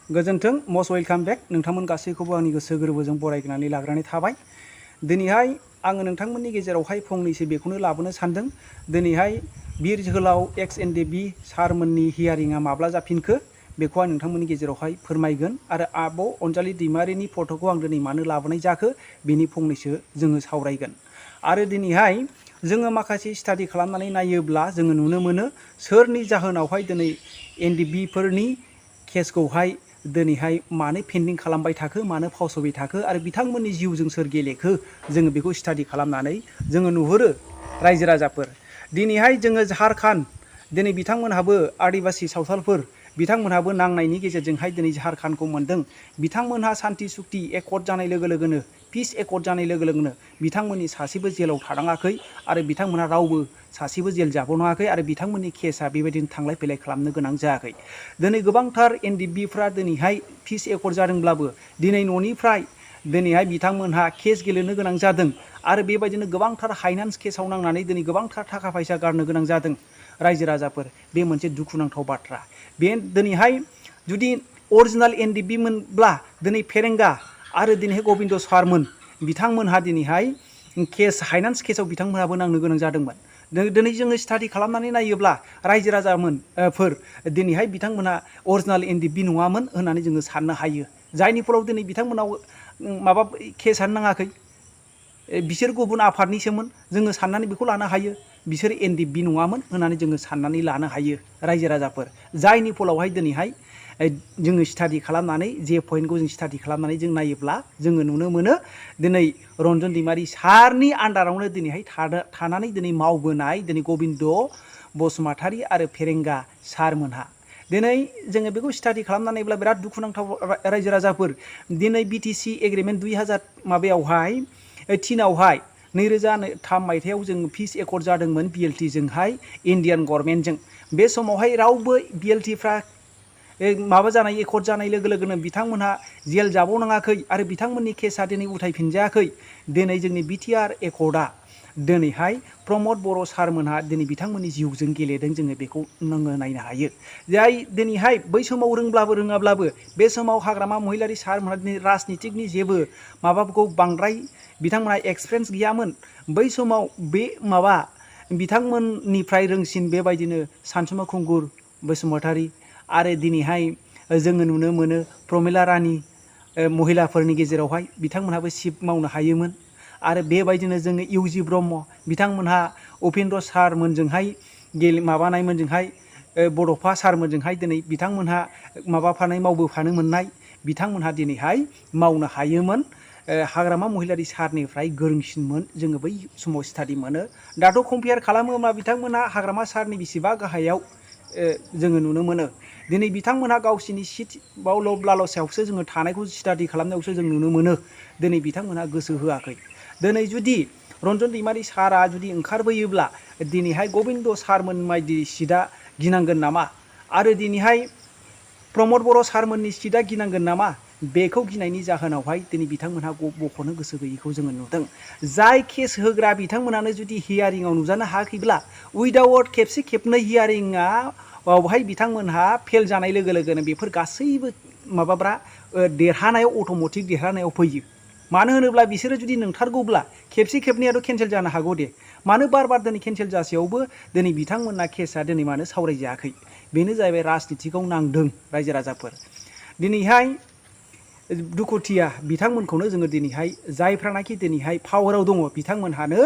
गोजोन्थों must welcome बेक नोंथांमोन गासैखौबो आंनि गोसो गोरबोजों बरायनानै लाग्रोनाय थाबाय। दिनैहाय आङो नोंथांमोननि गेजेरावहाय फंनैसो बेखौनो लाबोनो सानदों। दिनैहाय बिर जोहोलाव एक्स एनडिएफबि सारमोननि हियारिंआ माब्ला जाफिनखो बेखौ आं नोंथांमोननि गेजेरावहाय फोरमायगोन आरो आब' अनजालि दैमारिनि फट'खौ आं दिनै मानो लाबोनाय जाखो बेनि फंनैसो जोङो सावरायगोन। आरो दिनैहाय जोङो माखासे स्टाडि खालामनानै नायोब्ला जोङो नुनो मोनो सोरनि जाहोनावहाय दिनै एनडिएफबिफोरनि केसखौहाय दिनैहाय मानो पेन्डिं खालामबाय थाखो मानो फावसबाय थाखो आरो बिथांमोननि जिउजों सोर गेलेखो जोङो बेखौ स्टाडि खालामनानै जोङो नुहुरो रायजो राजाफोर। दिनैहाय जोङो झारखन्ड दिनै बिथांमोनहाबो आदिबासि सावथालफोर बिथांमोनहाबो नांनायनि गेजेरजोंहाय दिनै झारखन्डखौ मोनदों। बिथांमोनहा सान्ति सुक्ति एकर्ड जानाय लोगो लोगोनो पिस एकर्ड जानाय लोगो लोगोनो बिथांमोननि सासेबो जेलाव थानाङाखै आरो बिथांमोनहा रावबो सासेबो जेल जाबावनाङाखै आरो बिथांमोननि केसआ बेबायदिनो थांलाय फैलाय खालामनो गोनां जायाखै। दिनै गोबांथार एनडिएफबिफ्रा दिनैहाय पिस एकर्ड जादोंब्लाबो दिनै न'निफ्राय दिनैहाय बिथांमोनहा केस गेलेनो गोनां जादों आरो बेबायदिनो गोबांथार फाइनान्स केसाव नांनानै दिनै गोबांथार थाखा फैसा गारनो गोनां जादों रायजो राजाफोर। बे मोनसे दुखुनांथाव बाथ्रा। बे दिनैहाय जुदि अरिजिनेल एनडिएफबि मोनब्ला दिनै फेरेंगा आरो दिनैहाय गबिन्द सारमोन बिथांमोनहा दिनैहाय केस फाइनान्स केसाव बिथांमोनहाबो नांनो गोनां जादोंमोन। दिनै जोङो स्टाडि खालामनानै नायोब्ला रायजो राजाफोर दिनैहाय बिथांमोनहा अरिजिनेल एनडिएफबि नङामोन होननानै जोङो साननो हायो। जायनि फलाव दिनै बिथांमोनाव माबा केसआनो नाङाखै। बिसोर गुबुन आफादनिसोमोन जोङो साननानै बेखौ लानो हायो। बिसोर एनडिएफबि नङामोन होननानै जोङो साननानै लानो हायो रायजो राजाफोर। जायनि फलावहाय दिनैहाय जोङो स्टाडि खालामनानै जे पइन्टखौ जों स्टाडि खालामनानै जों नायोब्ला जोङो नुनो मोनो दिनै रन्जन दैमारि सारनि आन्दारावनो दिनैहाय थानानै दिनै मावबोनाय दिनै गबिन्द बसुमतारी आरो फेरेंगा सारमोनहा दिनै जोङो बेखौ स्टाडि खालामनानै नायोब्ला बिराद दुखुनांथाव रायजो राजाफोर। दिनै बिटिसि एग्रिमेन्ट 2000 माबायावहाय 3आवहाय 2003 मायथाइयाव जों पिस एकर्ड जादोंमोन बिएलटिजोंहाय इण्डियान गभर्नमेन्टजों। बे समावहाय रावबो बिएलटिफ्रा माबा जानाय एकर्ड जानाय लोगो लोगोनो बिथांमोनहा जेल जाबावनाङाखै आरो बिथांमोननि केसआ दिनै उथायफिनजायाखै। दिनै जोंनि बिटिआर एकर्डआ दिनैहाय प्रमद बर' सारमोनहा दिनै बिथांमोननि जिउजों गेलेदों जोङो बेखौ नोङो नायनो हायो। जाय दिनैहाय बै समाव रोङाब्लाबो बे समाव हाग्रामा महिलारि सारमोनहा दिनै राजनितिकनि जेबो माबाफोरखौ बांद्राय बिथांमोनहा एक्सपिरियेन्स गैयामोन। बै समाव बे माबा बिथांमोननिफ्राय रोंसिन बेबायदिनो सानसुमा खुंगुर बसुमतारी आरो दिनैहाय जोङो नुनो मोनो प्रमिला रानि महिलाफोरनि गेजेरावहाय बिथांमोनहाबो चिफ मावनो हायोमोन। आरो बेबायदिनो जोङो इउजि ब्रह्म बिथांमोनहा उपेन्द्र सारमोनजोंहाय माबानायमोनजोंहाय बड'फा सारमोनजोंहाय दिनै बिथांमोनहा मावबोफानो मोननाय बिथांमोनहा दिनैहाय मावनो हायोमोन। हाग्रामा महिलारि सारनिफ्राय गोरोंसिनमोन जोङो बै समाव स्टाडि मोनो। दाथ' कम्पेयार खालामोब्ला बिथांमोनहा हाग्रामा सारनि बेसेबा गाहायाव जोङो नुनो मोनो। दिनै बिथांमोनहा गावसिनि सिट लालसायावसो जोङो थानायखौ स्टाडि खालामनायावसो जों नुनो मोनो। दिनै बिथांमोनहा गोसो होआखै। दिनै जुदि रन्जन दैमारि सारा जुदि ओंखारबोयोब्ला दिनैहाय गबिन्द सारमोन बायदि सिटआ गिनांगोन नामा आरो दिनैहाय प्रमद बर' सारमोननि सिटआ गिनांगोन नामा बेखौ गिनायनि जाहोनावहाय दिनै बिथांमोनहा बख'नो गोसो गैयैखौ जोङो नुदों। जाय केस होग्रा बिथांमोनानो जुदि हियारिंआव नुजानो हायाखैब्ला उइदाउट खेबसे खेबनै हियारिंआ बावहाय बिथांमोनहा फेल जानाय लोगो लोगोनो बेफोर गासैबो माबाफ्रा देरहानायाव अट'मेटिक देरहानायाव फैयो। मानो होनोब्ला बिसोरो जुदि नंथारगौब्ला खेबसे खेबनैयाथ' केन्सेल जानो हागौ दे। मानो बार दिनै केन्सेल जासेयावबो दिनै बिथांमोनना केसआ दिनै मानो सावरायजायाखै। बेनो जाहैबाय राजनितिकआव नांदों रायजो राजाफोर। दिनैहाय दुखुथिया बिथांमोनखौनो जोङो दिनैहाय जायफ्रानाखि दिनैहाय पावाराव दङ बिथांमोनहानो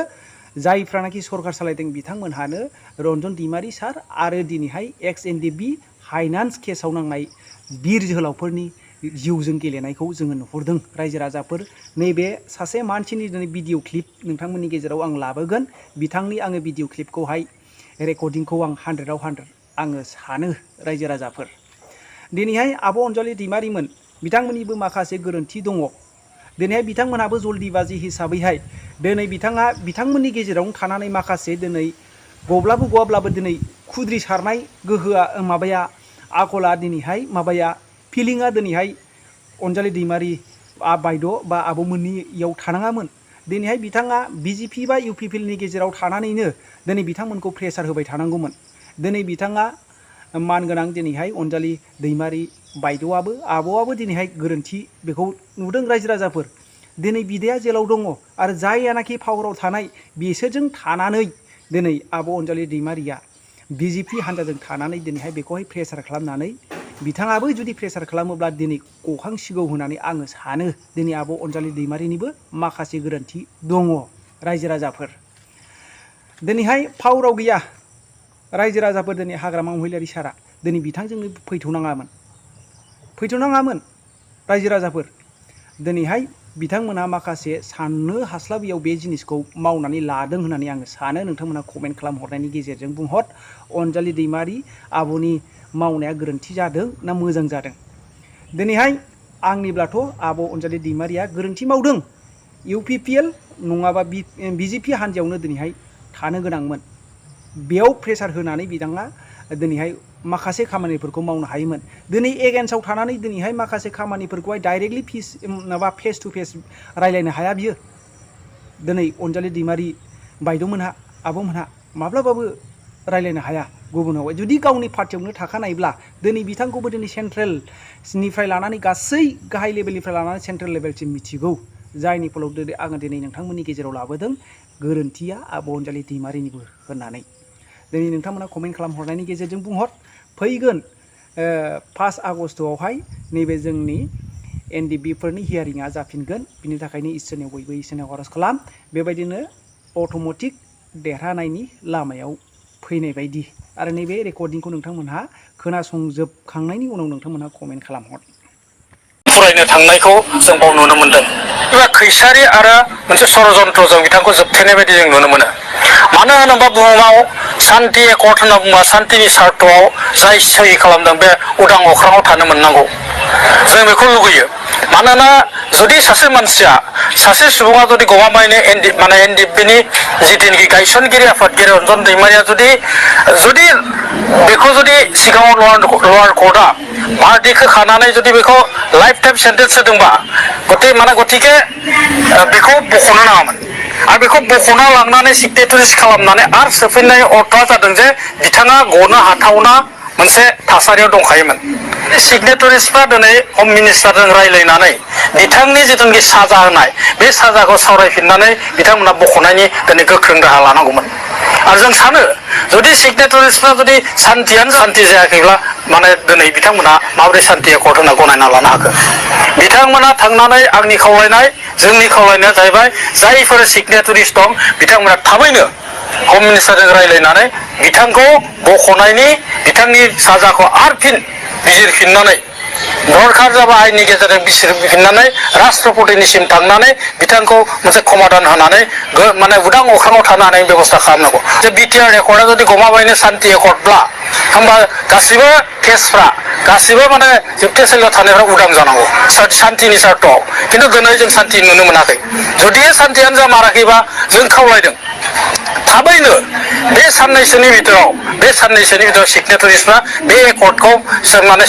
जायफ्रानाखि सरकार सालायदों बिथांमोनहानो रन्जन दैमारि सार आरो दिनैहाय एक्स एनडिएफबि फाइनान्स केसाव नांनाय बिर जोहोलावफोरनि जिउजों गेलेनायखौ जोङो नुहुरदों रायजो राजाफोर। नैबे सासे मानसिनि दिनै भिडिअ क्लिप नोंथांमोननि गेजेराव आं लाबोगोन। बिथांनि आङो भिडिअ क्लिपखौहाय रेकर्डिंखौ आं 100आव 100 आङो सानो रायजो राजाफोर। दिनैहाय आब' अनजालि दैमारिमोन बिथांमोननिबो माखासे गोरोन्थि दङ। दिनैहाय बिथांमोनहाबो जल्दिबाजि हिसाबैहाय दिनै बिथांमोननि गेजेरावनो थानानै माखासे दिनै गवाब्लाबो दिनै खुद्रि सारनाय गोहोआ माबाया आखला दिनैहाय माबाया फिलिंआ दिनैहाय अनजालि दैमारि बायद' बा आब'मोननियाव थानाङामोन। दिनैहाय बिथाङा बिजेपि बा इउपिपिएलनि गेजेराव थानानैनो दिनै बिथांमोनखौ प्रेसार होबाय थानांगौमोन। दिनै बिथाङा मानगोनां दिनैहाय अनजालि दैमारि बायद'आबो आब'आबो दिनैहाय गोरोन्थि बेखौ नुदों रायजो राजाफोर। दिनै बिदाया जेलाव दङ आरो जायहानाखि पावाराव थानाय बिसोरजों थानानै दिनै आब' अनजालि दैमारिया बिजेपि हान्जाजों थानानै दिनैहाय बेखौहाय प्रेसार खालामनानै बिथाङाबो जुदि प्रेसार खालामोब्ला दिनै गखांसिगौ होननानै आङो सानो। दिनै आब' अनजालि दैमारिनिबो माखासे गोरोन्थि दङ रायजो राजाफोर। दिनैहाय पावाराव गैया रायजो राजाफोर। दिनै हाग्रामा महिलारि सारा दिनै बिथांजोंनो फैथ'नाङामोन रायजो राजाफोर। दिनैहाय बिथांमोनहा माखासे साननो हास्लाबियाव बे जिनिसखौ मावनानै लादों होननानै आङो सानो। नोंथांमोनहा कमेन्ट खालामहरनायनि गेजेरजों बुंहर अनजालि दैमारि आब'नि मावनाया गोरोन्थि जादों ना मोजां जादों। दिनैहाय आंनिब्लाथ' आब' अनजालि दैमारिया गोरोन्थि मावदों। UPPL नङाबा बिजेपि हान्जायावनो दिनैहाय थानो गोनांमोन। बेयाव प्रेसार होनानै बिथाङा दिनैहाय माखासे खामानिफोरखौ मावनो हायोमोन। दिनै एगेन्स्टआव थानानै दिनैहाय माखासे खामानिफोरखौहाय डाइरेक्टलि फेस टु फेस रायलायनो हाया बियो। दिनै अनजालि दैमारि बायद'मोनहा आब'मोनहा माब्लाबाबो रायलायनो हाया गुबुनाव। जुदि गावनि पार्टियावनो थाखानायब्ला दिनै बिथांखौबो दिनै सेन्ट्रेलनिफ्राय लानानै गासै गाहाय लेभेलनिफ्राय लानानै सेन्ट्रेल लेभेलसिम मिथिगौ। जायनि फलाव आङो दिनै नोंथांमोननि गेजेराव लाबोदों गोरोन्थिया आब' अनजालि दैमारिनिबो होननानै। दिनै नोंथांमोना कमेन्ट खालामहरनायनि गेजेरजों बुंहर फैगोन 5 आगस्टआवहाय नैबे जोंनि NDBफोरनि हियारिंआ जाफिनगोन। बिनि थाखायनो इसोरनियाव बयबो इसोरनियाव आर'ज खालाम बेबायदिनो अट'मेटिक देरहानायनि लामायाव फैनाय बायदि। आरो नैबे रेकर्डिंखौ नोंथांमोनहा खोनासंजोबखांनायनि उनाव नोंथांमोनहा कमेन्ट खालामहर। फरायनो थांनायखौ जों बाव नुनो मोनदों। एबा खैसारि आरो मोनसे षड़यन्त्रजों बिथांखौ जोबथेनाय बायदि जों नुनो मोनो। मानो होनोबा बुहुमाव शान्ति एकर्ड होनना बुङोबा शान्तिनि सार्थआव जाय सहि खालामदों बे उदां अख्राङाव थानो मोननांगौ। जों बेखौ लुगैयो। मानोना जुदि सासे मानसिया सासे सुबुङा जुदि गमामायैनो NDFBनि जिथुनाखि गायसनगिरि आफादगिरि रन्जन दैमारिया जुदि बेखौ जुदि सिगाङाव लवार कर्टआ बार्डिक्ट होखानानै जुदि बेखौ लाइफ टाइम सेन्टेन्स होदोंबा गतिके बेखौ बख'नो नाङामोन। आरो बेखौ बख'ना लांनानै सिगनेटारिस खालामनानै आरो सोफिननाय अर्थआ जादों जे बिथाङा गनो हाथावना मोनसे थासारियाव दंखायोमोन। सिगनेटारिसफ्रा दिनै हम मिनिस्टारजों रायज्लायनानै बिथांनि जिथुनाखि साजा होनाय बे साजाखौ सावरायफिननानै बिथांमोना बख'नायनि दिनै गोख्रों राहा लानांगौमोन। आरो जों सानो जुदि सिगनेटारिसफ्रा जुदि सान्तियानो सान्ति जायाखैब्ला दिनै बिथांमोना माबोरै सान्ति एकर्ड होनना गनायना लानो हाखो। बिथांमोना थांनानै आंनि खावलायनाय जोंनि खावलायनाया जाहैबाय जायफोर सिगनेटारिस दं बिथांमोना थाबैनो हम मिनिस्टारजों रायज्लायनानै बिथांखौ बख'नायनि बिथांनि साजाखौ आरो फिन बिजिरफिननानै दरखार जाबा आयेननि गेजेरजों बिजिरफिननानै राष्ट्रपतिनिसिम थांनानै बिथांखौ मोनसे समाधान होनानै उदां अख्राङाव थानो हानायनि बेबस्था खालामनांगौ। जे बिटिआर एकर्डआ जुदि गमामायैनो शान्ति एकर्डब्ला होमबा गासिबो केसफ्रा गासिबो जोबथेसालियाव थानायफ्रा उदां जानांगौ शान्तिनि सार्थआव। खिन्थु दिनै जों शान्ति नुनो मोनाखै। जुदि शान्तियानो जामाराखैबा जों खावलायदों थाबैनो बे साननैसोनि भितराव सिगनेटारिसफ्रा बे एकर्डखौ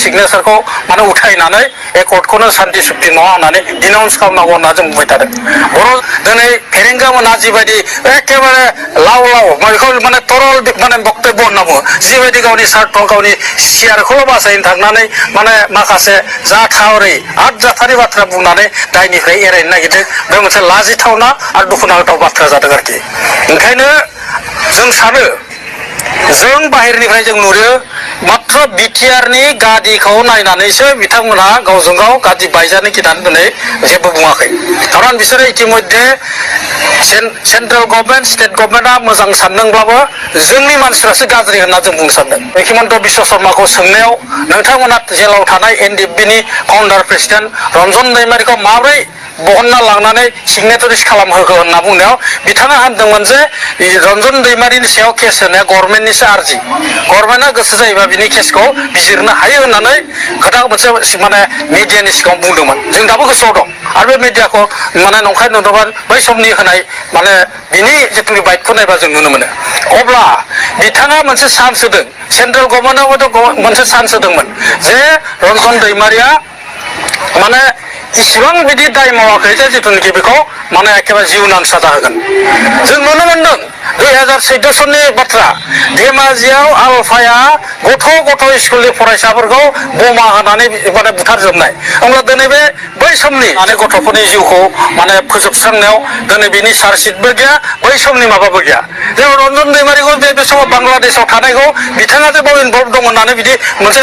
सिगनेचारखौ उथायनानै एकर्डखौनो शान्ति सुक्ति नङा होननानै डिनाउन्स खालामनांगौ होनना जों बुंबाय थादों। दिनै फेरेंगा मोना जिबायदि एखेबारे लाव बेखौ तरल बक्तब्य होनना बुङो। जिबायदि गावनि सार्थ गावनि सियारखौल' बासायनो थांनानै माखासे जाथावै आदजाथारि बाथ्रा बुंनानै दायनिफ्राय एरायनो नागिरदों। बे मोनसे लाजिथावना आरो दुखुनांथाव बाथ्रा जादों आरोखि। ओंखायनो जों सानो जों बाहेरनिफ्राय जों नुयो मात्र बिटिआरनि गादिखौ नायनानैसो बिथांमोनहा गावजों गाव गादि बायजानो गिनानै दिनै जेबो बुङाखै। खारन बिसोरो इतिमध्य सेन्ट्रेल गभर्नमेन्ट स्टेट गभर्नमेन्टआ मोजां सानदोंब्लाबो जोंनि मानसिफ्रासो गाज्रि होनना जों बुंनो सानदों। हिमन्त बिश्व शर्माखौ सोंनायाव नोंथांमोना जेलाव थानाय NDFBनि फाउन्डार प्रेसिडेन्ट रन्जन दैमारिखौ माबोरै बहनना लांनानै सिगनेटारिस खालामहोखो होनना बुंनायाव बिथाङा होनदोंमोन जे रन्जन दैमारिनि सायाव केस होनाया गभर्नमेन्टनिसो आर्जि। गभर्नमेन्टआ गोसो जायोबा बिनि केसखौ बिजिरनो हायो होननानै खोथा मोनसे मिडियानि सिगाङाव बुंदोंमोन। जों दाबो गोसोआव दं। आरो बे मिडियाखौ नंखाय नुदोंमोन बै समनि होनाय बिनि जिथु बाइटखौ नायबा जों नुनो मोनो। अब्ला बिथाङा मोनसे चान्स होदों। सेन्ट्रेल गभर्नमेन्टआबोथ' मोनसे चान्स होदोंमोन जे रन्जन दैमारिया इसिबां बिदि दाय मावाखै जे जिथुनाखि बेखौ एखेबारे जिउनां साजा होगोन। जों नुनो मोनदों 2014 सननि बाथ्रा धेमाजियाव आलफाया गथ' स्कुलनि फरायसाफोरखौ बमा होनानै माने बुथारजोबनाय। अब्ला दिनै बै समनि गथ'फोरनि जिउखौ माने फोजोबस्रांनायाव दिनै बिनि चार्जशिटबो गैया, बै समनि माबाबो गैया। जेराव रन्जन दैमारिखौ बे समाव बांलादेशआव थानायखौ बिथाङा जे बाव इनभल्भ दं होननानै बिदि मोनसे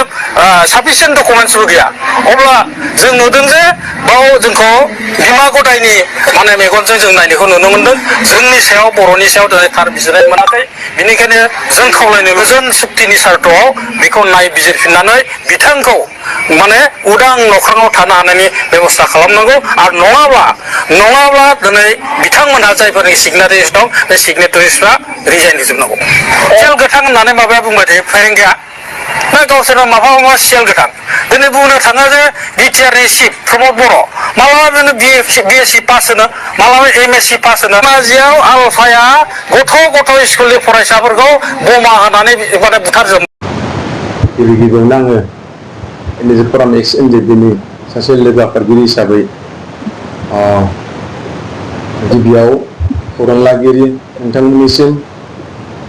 साफिसियेन्ट डकुमेन्टसबो गैया। अब्ला जों नुदों जे बाव जोंखौ बिमा गदायनि माने मेगनजों जों नायनायखौ नुनो मोनदों। जोंनि सायाव बर'नि सायाव दिनै थार बिजिरनाय मोनाखै। बेनिखायनो जों खावलायनो गोजोन सुक्तिनि सार्थआव बेखौ नायबिजिरफिननानै बिथांखौ माने उदां नख्राङाव थानो हानायनि बेबस्था खालामनांगौ। आरो नङाब्ला दिनै बिथांमोनहा जायफोरनि सिगनेटारिस दं बे सिगनेटारिसफ्रा रिजाइन होजोबनांगौ। सियाल गोथां होननानै माबाया बुंबाय थायो फेरेंगाया, ना गावसोरना माबा सियाल गोथां। दिनै बुंनो थाङो जे बिटिआरनि चिफ प्रमद बर' मालाबा बिएससि पास होनो, मालाबा एमएससि पास होनो। धेमाजियाव आलफाया गथ' स्कुलनि फरायसाफोरखौ बमा होनानै माने बुथारजोब। गिबियावनो आङो एनडिएफबि एक्स एनडिएफबिनि सासे लोगो आफादगिरि हिसाबै गिबियाव खौरां लागिरि नोंथांमोननिसिम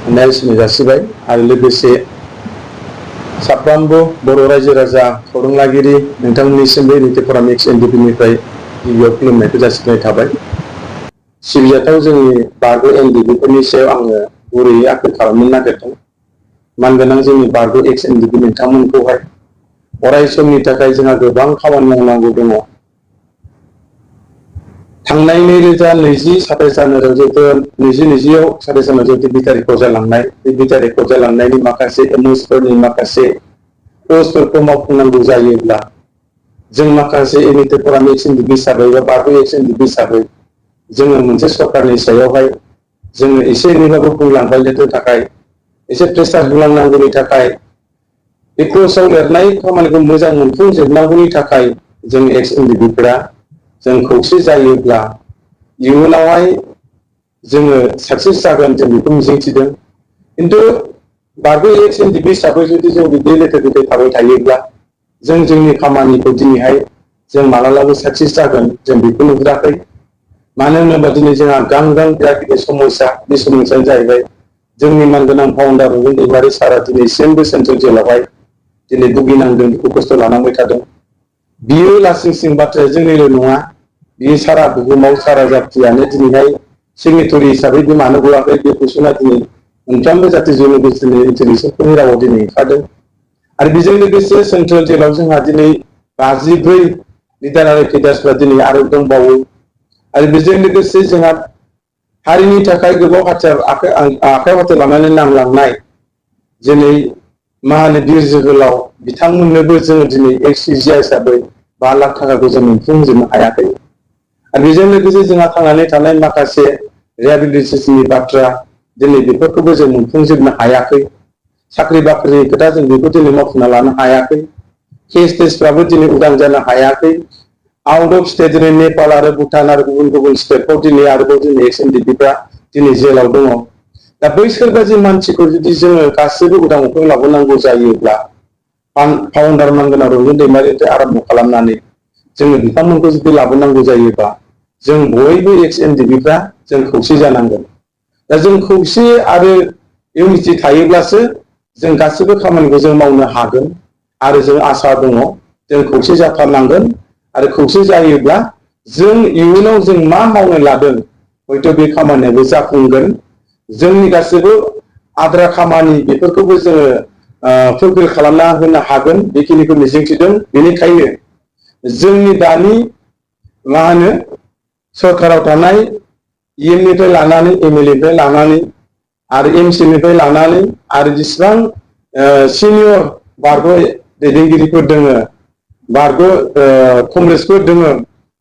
अननाय सिनाय जासिबाय आरो लोगोसे साफ्रोमबो बर' रायजो राजा खौरां लागिरि नोंथांमोननिसिमबो एनडिएफबि एक्स एनडिएफबिनिफ्राय गिबियाव खुलुमनायखौ जासिनाय थाबाय। सिबिजाथाव जोंनि बारग' एनडिएफबिफोरनि सायाव आङो गुरैयै आपिल खालामनो नागिरदों। मानगोनां जोंनि बारग' एक्स एनडिएफबि नोंथांमोनखौहाय अराय समनि थाखाय जोंहा गोबां खामानि मावनांगौ दङ। थांनाय 2020 27 जानुवारियाव जिहेतु 2020आव 27 जानुवारियाव जिहेतु बिटारि कर्ट जालांनाय, बे बिटारि कर्ट जालांनायनि माखासे एमअसफोरनि माखासे पस्टफोरखौ मावफुंनांगौ जायोब्ला जों माखासे एनडिएफबि एक्स एनडिएफबि हिसाबै बा बारग' एक्स एनडिएफबि हिसाबै जोङो मोनसे सरकारनि सायावहाय जोङो एसे एनैबाबो बुंलांबायनो थाखाय एसे प्रेसार होलांनांगौनि थाखाय बे कर्सआव लिरनाय खामानिखौ मोजां मोनफुंजोबनांगौनि थाखाय जों एक्स एनडिएफबिफोरा जों खौसे जायोब्ला इयुनावहाय जोङो साक्सेस जागोन जों बेखौ मिजिंथिदों। खिन्थु बारग' एक्स एनडिएफबि हिसाबै जुदि जों बिदि लेथेर फेथेर थाबाय थायोब्ला जों जोंनि खामानिखौ दिनैहाय जों मालाबाबो साक्सेस जागोन जों बेखौ नुहुराखै। मानो होनोबा दिनै जोंहा गां बिराद गिदिर समस्या, बे समस्यायानो जाहैबाय जोंनि मानगोनां फाउन्डार रन्जन दैमारि सारा दिनैसिमबो सेन्ट्रेल जेलावहाय दिनै भुगिनांदों, दुखु खस्थ' लानांबाय थादों। बियो लासिं सिं बाथ्राया जोंनिल' नङा, बियो सारा बुहुमाव सारा जाथियानो दिनैहाय सिगनेटरि हिसाबै बे मानो गवाखै बे कुइसना दिनै मोनफ्रोमबो जाथि जन'गोष्ठीनि इन्टेलिजेन्सफोरनि रावाव दिनै ओंखारदों। आरो बेजों लोगोसे सेन्ट्रेल जेलाव जोंहा दिनै 54 लिडार केडार्सफ्रा दिनै आरो दंबावो। आरो बेजों लोगोसे जोंहा हारिनि थाखाय गोबाव आखाइ हाथियार लानानै नांलांनाय दिनै मा होनो बिर जोहोलाव बिथांमोननोबो जोङो दिनै एक्ससिजिआ हिसाबै 5 लाख थाखाखौ जों मोनफुंजोबनो हायाखै। आरो बेजों लोगोसे जोंहा थांनानै थानाय माखासे रिहेबिलिटेसननि बाथ्रा दिनै बेफोरखौबो जों मोनफुंजोबनो हायाखै। साख्रि बाख्रिनि खोथा जों बेखौ दिनै मावफुंना लानो हायाखै। केस टेसफ्राबो दिनै उदां जानो हायाखै। आउट अफ स्टेट दिनै नेपाल आरो भुटान आरो गुबुन स्टेटफ्राव दिनै आरोबाव दिनै एक्स एनडिएफबिफ्रा दिनै जेलाव दङ। दा बैसोर बायदि मानसिखौ जुदि जोङो गासैबो उदां अख्राङाव लाबोनांगौ जायोब्ला फाउन्डार मानगोनां रन्जन दैमारिनिफ्राय आरम्भ खालामनानै जोङो बिथांमोनखौ जुदि लाबोनांगौ जायोबा जों बयबो एक्स एनडिएफबिफ्रा जों खौसे जानांगोन। दा जों खौसे आरो इउनिटि थायोब्लासो जों गासैबो खामानिखौ जों मावनो हागोन। आरो जों आसा दङ जों खौसे जाथारनांगोन। आरो खौसे जायोब्ला जों इयुनाव जों मा मावनो लादों हयथ' बे खामानियाबो जाफुंगोन। जोंनि गासैबो आद्रा खामानि बेफोरखौबो जोङो फुलफिल खालामना होनो हागोन बेखिनिखौ मिजिंथिदों। बेनिखायनो जोंनि दानि मा होनो सरकाराव थानाय इएमनिफ्राय लानानै एमएलएनिफ्राय लानानै आरो एमसिनिफ्राय लानानै आरो जेसेबां सिनियर बारग' दैदेनगिरिफोर दोङो, बारग' कमरेडसफोर दोङो,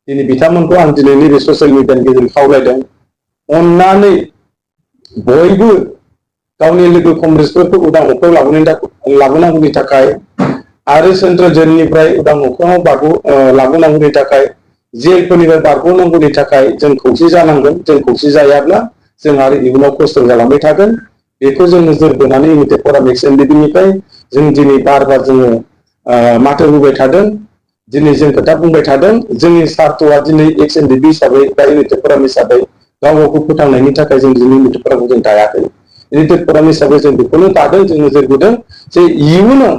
दिनै बिथांमोनखौ आं दिनै नैबे ससियेल मिडियानि गेजेरजों खावलायदों अननानै बयबो गावनि लोगो कमरेडसफोरखौ उदां अख्राङाव लाबोनांगौनि थाखाय आरो सेन्ट्रेल जेलनिफ्राय उदां अख्राङाव लाबोनांगौनि थाखाय जेलफोरनिफ्राय बारग'नांगौनि थाखाय जों खौसे जानांगोन। जों खौसे जायाब्ला जों आरो इयुनाव खस्थ' जालांबाय थागोन। बेखौ जों नोजोर बोनानै एनडिएफबि एक्स एनडिएफबिनिफ्राय जों दिनै बार जोङो माथो होबाय थादों। दिनै जों खोथा बुंबाय थादों। जोंनि सार्थ'आ दिनै एक्स एनडिएफबि हिसाबै बा एनडिएफबि हिसाबै गाव गावखौ फोथांनायनि थाखाय जों दिनै इउनिटि फरामखौ जों दायाखै। इउनिटि फराम हिसाबै जों बेखौनो दादों, जों नोजोर बोदों जे इयुनाव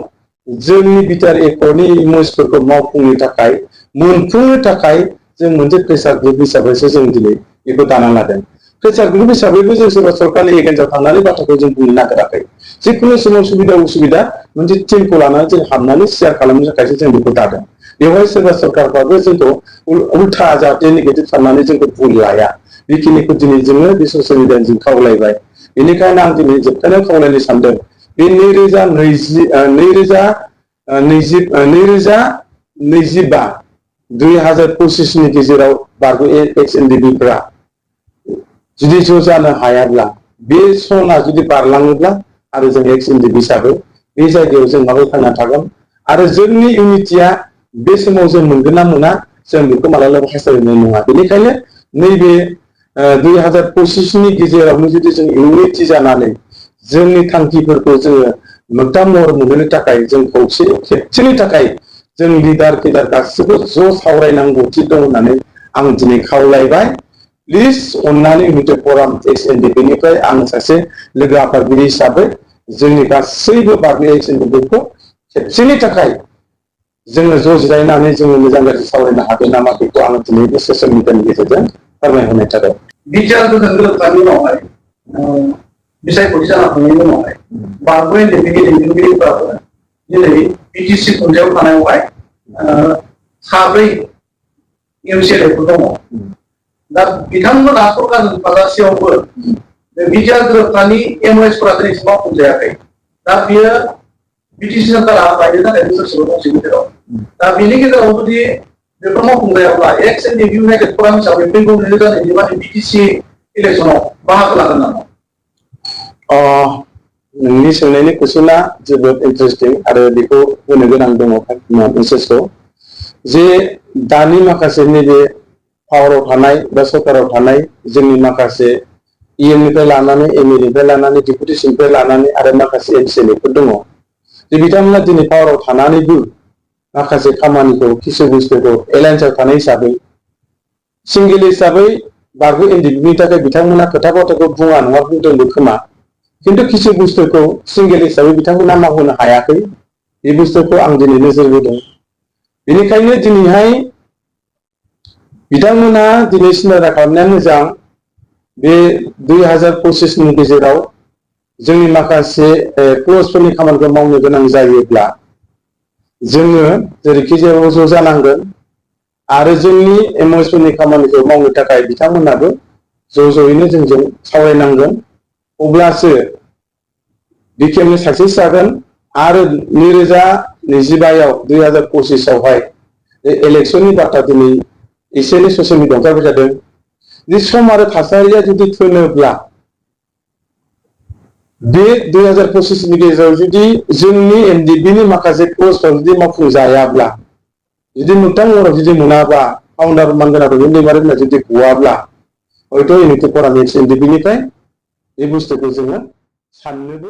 जोंनि बिटिआर एकर्डनि एमअएसफोरखौ मावफुंनो थाखाय मोनफुंनो थाखाय जों मोनसे प्रेसार ग्रुप हिसाबैसो जों दिनै बेखौ दाना लादों। प्रेसार ग्रुप हिसाबैबो जों सोरबा सरकारनि एगेन्स्टआव थांनानै बाथ्राखौ जों बुंनो नागिराखै। जिखुनु समाव सुबिदा उसुबिदा मोनसे टिमखौ लानानै जों हाबनानै शेयार खालामनो थाखायसो जों बेखौ दादों। बेवहाय सोरबा सरकारफ्राबो जोंखौ उल्था जाहाथे नेगेटिभ साननानै जोंखौ भुल लाया, बेखिनिखौ दिनै जोङो बे ससियेल मिडियाजों खावलायबाय। बेनिखायनो आं दिनै जोबथारनायाव खावलायनो सानदों, बे 2025 नि गेजेराव बारग' एक्स एनडिबिफ्रा जुदि ज' जानो हायाब्ला, बे सना जुदि बारलाङोब्ला आरो जों एक्स एनडिबि हिसाबै बे जायगायाव जों माबोरै थांना थागोन आरो जोंनि इउनिटिया बे समाव जों मोनगोन ना मोना जों बेखौ मालाबाबो हास्थायनाय नङा। बेनिखायनो नैबे 2025 नि गेजेरावनो जुदि जों इउनिटि जानानै जोंनि थांखिफोरखौ जोङो मोगथां महर मोनहोनो थाखाय जों खौसे खेबसेनि थाखाय जों लिडार फिडार गासिबो ज' सावरायनांगौथि दं होननानै आं दिनै खावलायबाय। प्लिज अननानै इउनिटि फराम एक्स एनडिबिनिफ्राय आं सासे लोगो आफादगिरि हिसाबै जोंनि गासैबो बारग' एक्स एनडिबिखौ खेबसेनि थाखाय जोङो ज' जिरायनानै जोङो मोजां गाज्रि सावरायनो हागोन नामा, बेखौ आं दिनै बे ससियेल मिडियानि गेजेरजों फोरमायहरनाय थाबाय। बिटिआर गोदान गोरोबथानि उनावहाय बिसायख'थि जाना थांनायनि उनावहाय बारग' एनडिबिनि दैदेनगिरिफ्राबो दिनै बिटिसि खुंथायाव थानायावहाय 4 एमसिएलएफोर दङ। दा बिथांमोना सरकारजों थाजासेयावबो बिटिआर गोरोबथानि एमओएसफोरा दिनैसिम मावफुंजायाखै। दा बियो बिटिसि सरकारा बायनो थाखाय बोसोरसेल' दंसै गेजेराव। दा बेनि गेजेराव जुदि बेफोर मावफुंजायाब्ला एक्स एनडिबि इउनाइटेड फराम हिसाबै फैगौ 2024 माने बिटिसि इलेक्सनाव बाहागो लागोन नामा? नोंनि सोंनायनि कुइसना जोबोद इन्टारेस्टिं आरो बेखौ होनो गोनां दङ मेसेजखौ, जे दानि माखासे नैबे पावाराव थानाय बा सरकाराव थानाय जोंनि माखासे इएमनिफ्राय लानानै एमएनिफ्राय लानानै डेपुटेसननिफ्राय लानानै आरो माखासे एमसिएलएफोर दङ, जे बिथांमोना दिनै पावाराव थानानैबो माखासे खामानिखौ किसु बुस्थुखौ एलायन्सआव थानाय हिसाबै सिंगेल हिसाबै बारग' एनडिबिनि थाखाय बिथांमोना खोथा बाथ्राखौ बुङा नङा बुंदोंबो खोमा, किन्तु किसु बुस्थुखौ सिंगेल हिसाबै बिथांमोना मावहोनो हायाखै। बे बुस्थुखौ आं दिनै नोजोर होदों। बेनिखायनो दिनैहाय बिथांमोना दिनै सिन्था खालामनाया मोजां, बे 2025 नि गेजेराव जोंनि माखासे क्लजफोरनि खामानिखौ मावनो गोनां जायोब्ला जोङो जेरैखि जाया ज' जानांगोन आरो जोंनि एमओएसफोरनि खामानिखौ मावनो थाखाय बिथांमोनाबो ज'यैनो जोंजों सावरायनांगोन, अब्लासो बिखेमनो साक्सेस जागोन। आरो 2025 आवहाय इलेक्शननि बाथ्रा दिनै एसे एनै ससियेल मिडियाआव ओंखारबाय थादों, जे सम आरो थासारिया जुदि थोनोब्ला बे 2025 नि गेजेराव जुदि जोंनि एनडिबिनि माखासे क्लजफ्राव जुदि मावफुंजायाब्ला, जुदि मोगथां महराव जुदि मोनाबा, फाउन्डार मानगोनां दैदेनगिरिफोरा जुदि गवाब्ला, हयथ' इउनिटि फराम एक्स एनडिबिनिफ्राय बे बुस्थुखौ जोङो साननोबो